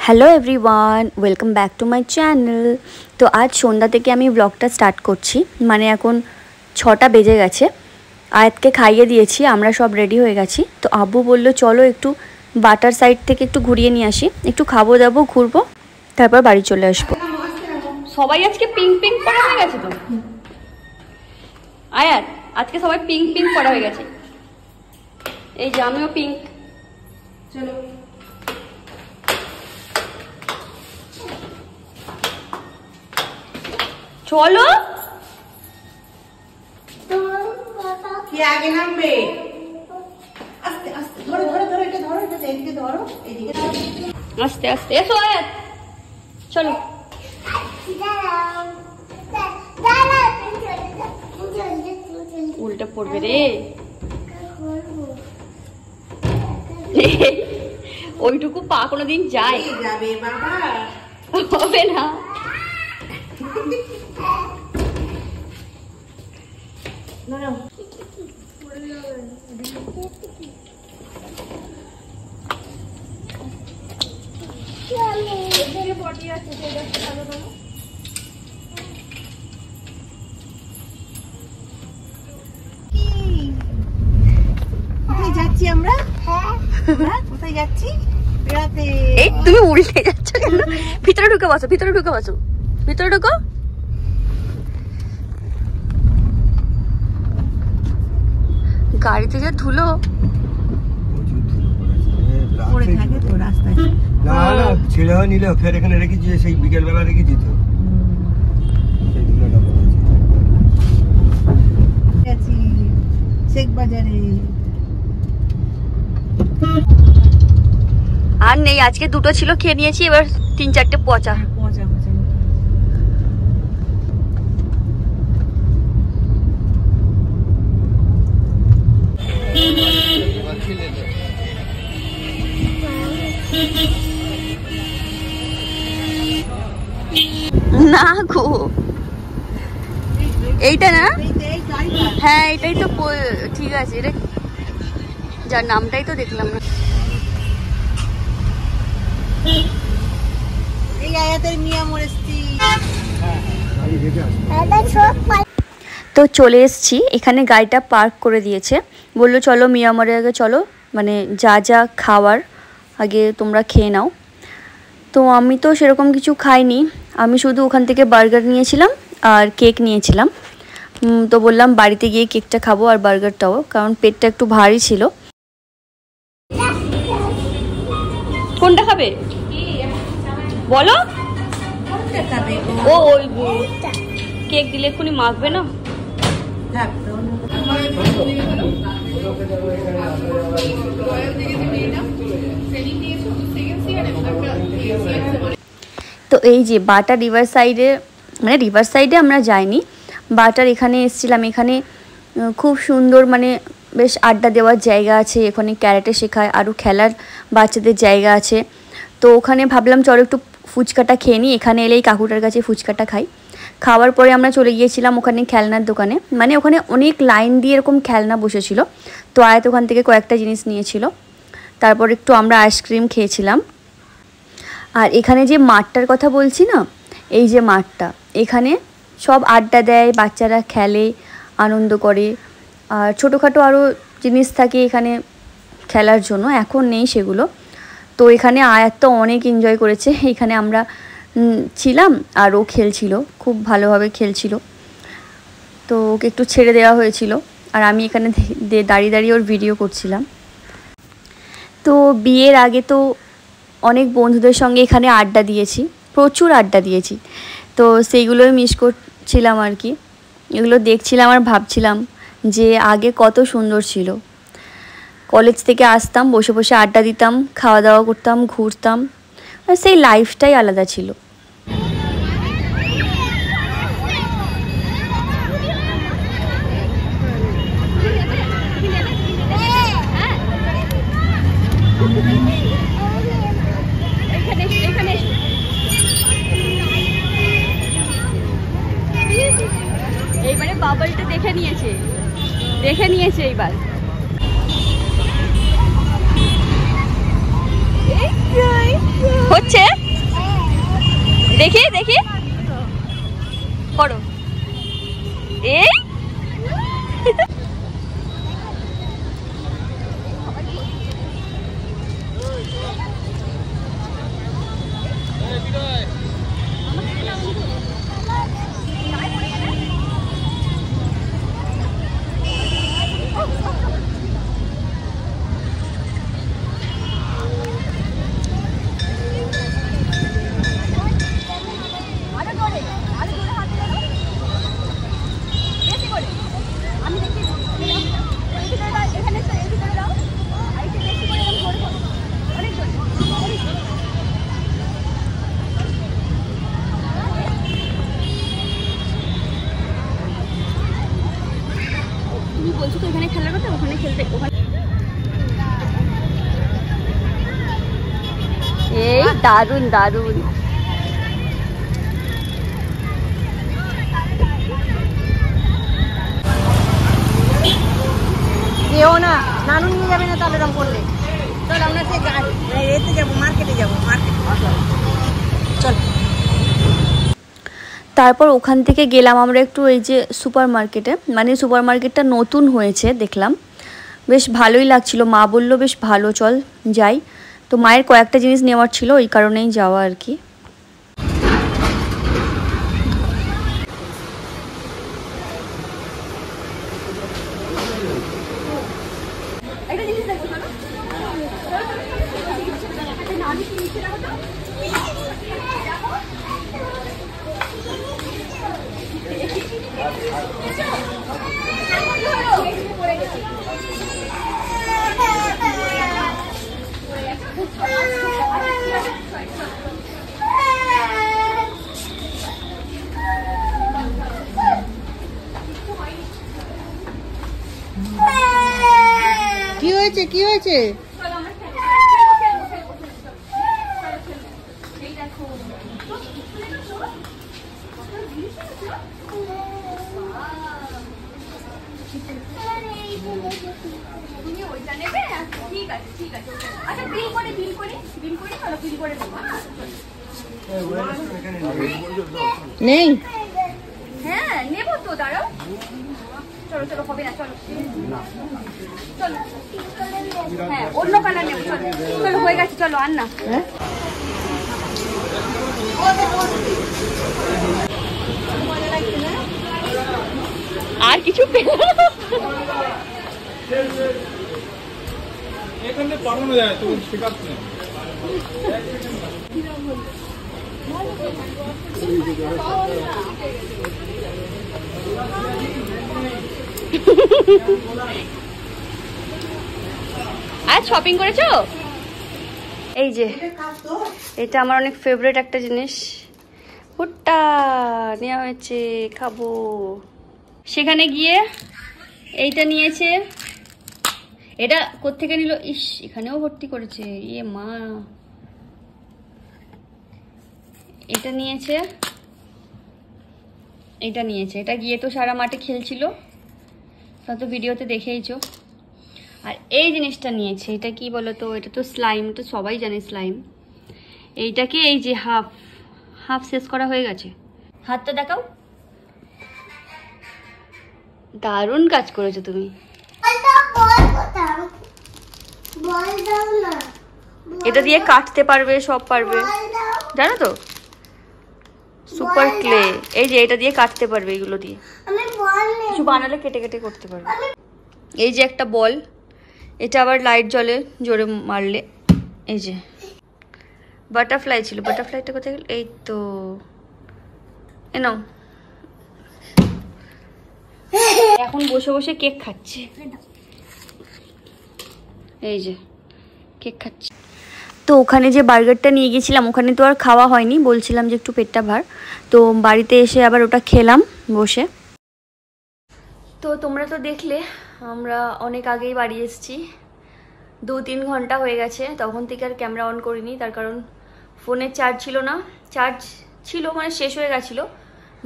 Hello everyone, welcome back to my channel. তো আজ সন্ধ্যা থেকে আমি ব্লগটা স্টার্ট করছি। মানে এখন 6টা বেজে গেছে। আয়াতকে খাইয়ে দিয়েছি, আমরা সব রেডি হয়ে গেছি। তো আব্বু বললো চলো একটু বাটার সাইড থেকে একটু ঘুরিয়ে নিয়ে আসি, একটু খাবো দাবো, ঘুরবো, তারপর বাড়ি চলে আসবো। সবাই আজকে পিঙ্ক পিঙ্ক করা হয়ে গেছে। তো আয়াত আজকে সবাই পিঙ্ক পিঙ্ক করা হয়ে গেছে। এই যে আমিও পিঙ্ক। চলো চলো কি আগে নামবে? আস্তে আস্তে ধরো ধরো ধরো, এটা ধরো, এটা এদিকে ধরো, এদিকে আস্তে আস্তে এসো আয়াত, চলো। উল্টা পড়বে রে। ওইটুকু পা কোনোদিন যায় যাবে বাবা, হবে না। কোথায় যাচ্ছি আমরা? কোথায় যাচ্ছি? বেড়াতে। এই তুমি উল্টে যাচ্ছ কেন? ভিতরে ঢুকে বসো, ভিতরে ঢুকে বসো, ভিতরে ঢুকো। গাড়িতে যে ধুলো পড়ে থাকে তো রাস্তায়। না না, ছেলে হয়ে নিলে ফের এখানে রেখেছি, সেই বিকেল বেলা রেখেছি তো সেই ধুলোটা পড়েছে। গেছি শেখ বাজারে। আর নেই, আজকে দুটো ছিল, খেয়ে নিয়েছি, এবার 3-4টে পচা। পচা পচা না গো, এইটা না? হ্যাঁ এটাই তো ঠিক আছে, এটা যার নামটাই তো দেখলাম না। এই আয়াতের মিয়া মরেছি। তো চলে এসেছি, এখানে গাড়িটা পার্ক করে দিয়েছে। বললো চলো মিয়ামরে আগে চলো, মানে যা যা খাওয়ার আগে তোমরা খেয়ে নাও। তো আমি তো সেরকম কিছু খাইনি, আমি শুধু ওখান থেকে বার্গার নিয়েছিলাম আর কেক নিয়েছিলাম। তো বললাম বাড়িতে গিয়ে কেকটা খাবো আর বার্গারটাও, কারণ পেটটা একটু ভারী ছিল। কোনটা খাবে বলো? ও ওই কেক দিলে এক্ষুনি মাখবে না। তো এই যে বাটা রিভার সাইডে, মানে রিভার সাইডে আমরা যাইনি, বাটার এখানে এসেছিলাম। এখানে খুব সুন্দর, মানে বেশ আড্ডা দেওয়ার জায়গা আছে, এখানে ক্যারাটে শেখায়, আরও খেলার বাচ্চাদের জায়গা আছে। তো ওখানে ভাবলাম চলো একটু ফুচকাটা খেয়ে নিই, এখানে এলেই কাকুটার কাছে ফুচকাটা খাই। খাওয়ার পরে আমরা চলে গিয়েছিলাম ওখানে খেলনার দোকানে, মানে ওখানে অনেক লাইন দিয়ে এরকম খেলনা বসেছিল। তো আয়াত ওখান থেকে কয়েকটা জিনিস নিয়েছিল, তারপর একটু আমরা আইসক্রিম খেয়েছিলাম। আর এখানে যে মাঠটার কথা বলছি না, এই যে মাঠটা, এখানে সব আড্ডা দেয়, বাচ্চারা খেলে, আনন্দ করে, আর ছোটোখাটো আরও জিনিস থাকে এখানে খেলার জন্য, এখন নেই সেগুলো। তো এখানে আয়াত তো অনেক এনজয় করেছে, এখানে আমরা ছিলাম আর ও খেলছিল, খুব ভালোভাবে খেলছিল। তো ওকে একটু ছেড়ে দেওয়া হয়েছিল, আর আমি এখানে দাঁড়িয়ে দাঁড়িয়ে ওর ভিডিও করছিলাম। তো বিয়ের আগে তো অনেক বন্ধুদের সঙ্গে এখানে আড্ডা দিয়েছি, প্রচুর আড্ডা দিয়েছি। তো সেইগুলোই মিস করছিলাম আর কি, এগুলো দেখছিলাম আর ভাবছিলাম যে আগে কত সুন্দর ছিল। কলেজ থেকে আসতাম, বসে বসে আড্ডা দিতাম, খাওয়া দাওয়া করতাম, ঘুরতাম, আর সেই লাইফটাই আলাদা ছিল। এইবারে বাবলটা দেখে নিয়েছে এইবার। হচ্ছে দেখি দেখি করো এই বলছো তো এখানে খেলার কথা, ওখানে খেলতে এই দারুন দারুন। যেও না, নানু নিয়ে যাবে না তাহলে এরকম করলে। চল আমরা সে এতে যাবো, মার্কেটে যাবো, মার্কেট চল। তারপর ওখান থেকে গেলাম আমরা একটু এই যে সুপার মার্কেটে, মানে সুপার মার্কেটটা নতুন হয়েছে দেখলাম, বেশ ভালোই লাগছিল। মা বললো বেশ ভালো, চল যাই। তো মায়ের কয়েকটা জিনিস নেওয়ার ছিল, ওই কারণেই যাওয়া আর কি। কি হয়েছে, কি হয়েছে? নেই, হ্যাঁ নেবো তো, দাঁড়াও। চলো চলো, হবে না, চলো চলো। হ্যাঁ অন্য কালার নেবো, চলো চলো, হয়ে গেছে, চলো আর না। আর কিছু এখানে পাঠানো যায় তো, ঠিক আছে। আজ শপিং করেছো? এই যে এটা আমার অনেক ফেভারিট একটা জিনিস, ভুট্টা নেওয়া হয়েছে, খাবো। সেখানে গিয়ে এইটা নিয়েছে, এটা কোত্থেকে নিল, ইস এখানেও ভর্তি করেছে, ইয়ে মা। এটা নিয়েছে, এটা নিয়েছে, এটা গিয়ে তো সারা মাঠে খেলছিল, তা তো ভিডিওতে দেখেইছো। আর এই জিনিসটা নিয়েছে, এটা কি বলো তো, এটা তো স্লাইম, তো সবাই জানে স্লাইম। এইটাকে এই যে হাফ হাফ শেষ করা হয়ে গেছে। হাতটা দেখাও, দারুণ কাজ করেছো তুমি। এটা দিয়ে কাটতে পারবে, সব পারবে, জানো তো, সুপার ক্লে। এই যে এটা দিয়ে কাটতে পারবে, এগুলো দিয়ে কিছু বানালে কেটে কেটে করতে পারবে। এই যে একটা বল, এটা আবার লাইট জ্বলে জোরে মারলে। এই যে বাটারফ্লাই ছিল, বাটারফ্লাইটা কোথায় গেল, এই তো এ নাও। এখন বসে বসে কেক খাচ্ছে, এই যে কেক খাচ্ছে। তো ওখানে যে বার্গারটা নিয়ে গেছিলাম, ওখানে তো আর খাওয়া হয়নি, বলছিলাম যে একটু পেটটা ভার, তো বাড়িতে এসে আবার ওটা খেলাম বসে। তো তোমরা তো দেখলে আমরা অনেক আগেই বাড়ি এসেছি, 2-3 ঘন্টা হয়ে গেছে। তখন থেকে আর ক্যামেরা অন করিনি, তার কারণ ফোনের চার্জ ছিল না। চার্জ ছিল মানে শেষ হয়ে গেছিলো,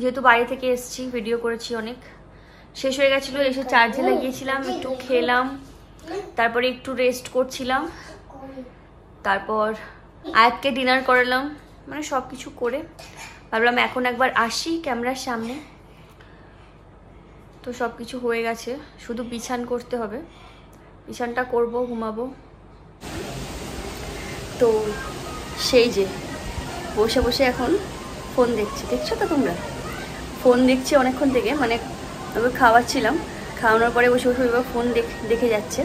যেহেতু বাড়ি থেকে এসেছি, ভিডিও করেছি অনেক, শেষ হয়ে গেছিলো। এসে চার্জে লাগিয়েছিলাম, একটু খেলাম, তারপরে একটু রেস্ট করছিলাম, তারপর আয়াতকে ডিনার করালাম, মানে সব কিছু করে ভাবলাম এখন একবার আসি ক্যামেরার সামনে। তো সব কিছু হয়ে গেছে, শুধু বিছান করতে হবে, বিছানটা করব, ঘুমাবো। তো সেই যে বসে বসে এখন ফোন দেখছি, দেখছো তো তোমরা? ফোন দেখছি অনেকক্ষণ থেকে, মানে আমি খাওয়াচ্ছিলাম, খাওয়ানোর পরে বসে বসে এবার ফোন দেখে যাচ্ছে।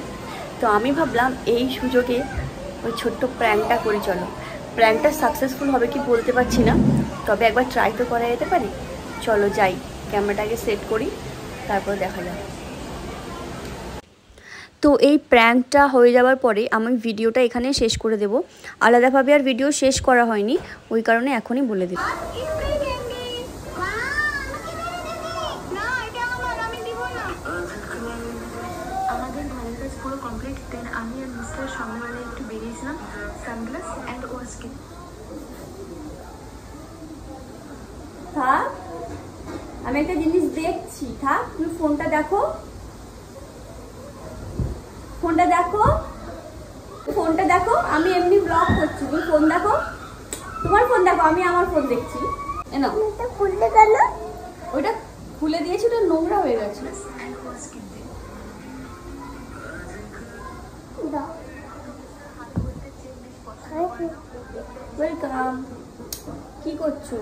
তো আমি ভাবলাম এই সুযোগে ওই ছোট্ট প্র্যাঙ্কটা করি, চলো। প্র্যাঙ্কটা সাকসেসফুল হবে কি বলতে পারছি না, তবে একবার ট্রাই তো করা যেতে পারে। চলো যাই, ক্যামেরাটাকে সেট করি, তারপর দেখা যাবে। তো এই প্র্যাঙ্কটা হয়ে যাওয়ার পরে আমি ভিডিওটা এখানে শেষ করে দেব। আলাদাভাবে আর ভিডিও শেষ করা হয়নি, ওই কারণে এখনই বলে দেব। আমাদের ভ্যালেন্টাইন্স পুরো কমপ্লিট। দেন আমি আর মিস্টার সন্ধ্যাবেলায় একটু বেরিয়েছিলাম, সানগ্লাস অ্যান্ড ওয়াস্কিন। থাক, আমি একটা জিনিস দেখছি, থাক, তুমি ফোনটা দেখো, ফোনটা দেখো, ফোনটা দেখো। আমি এমনি ব্লগ করছি, তুমি ফোন দেখো, তোমার ফোন দেখো, আমি আমার ফোন দেখছি। এনো খুলতে গেল, ওইটা খুলে দিয়েছি, ওটা নোংরা হয়ে গেছে। ওয়েলকাম। কি করছো?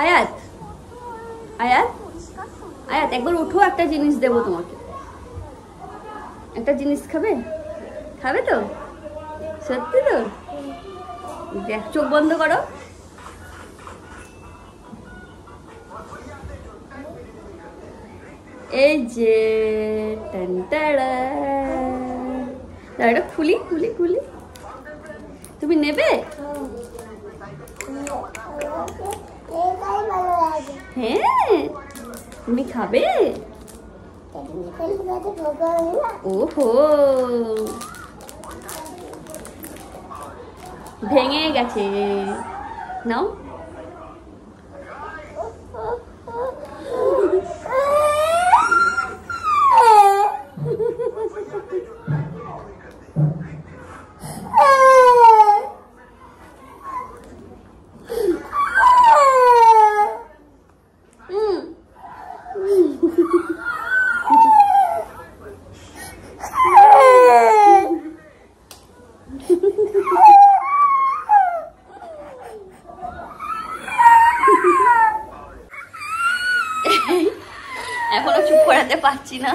আয়াত, আয়াত, আয়াত, একবার ওঠো, একটা জিনিস দেবো তোমাকে। একটা জিনিস খাবে? খাবে তো? সত্যি তো? দেখ, চোখ বন্ধ করো। এই যে এটা খুলি খুলি খুলি, তুমি নেবে? হ্যাঁ, তুমি খাবে? ওহো, ভেঙে গেছে, নাও। এখনো চুপ করাতে পারছি না।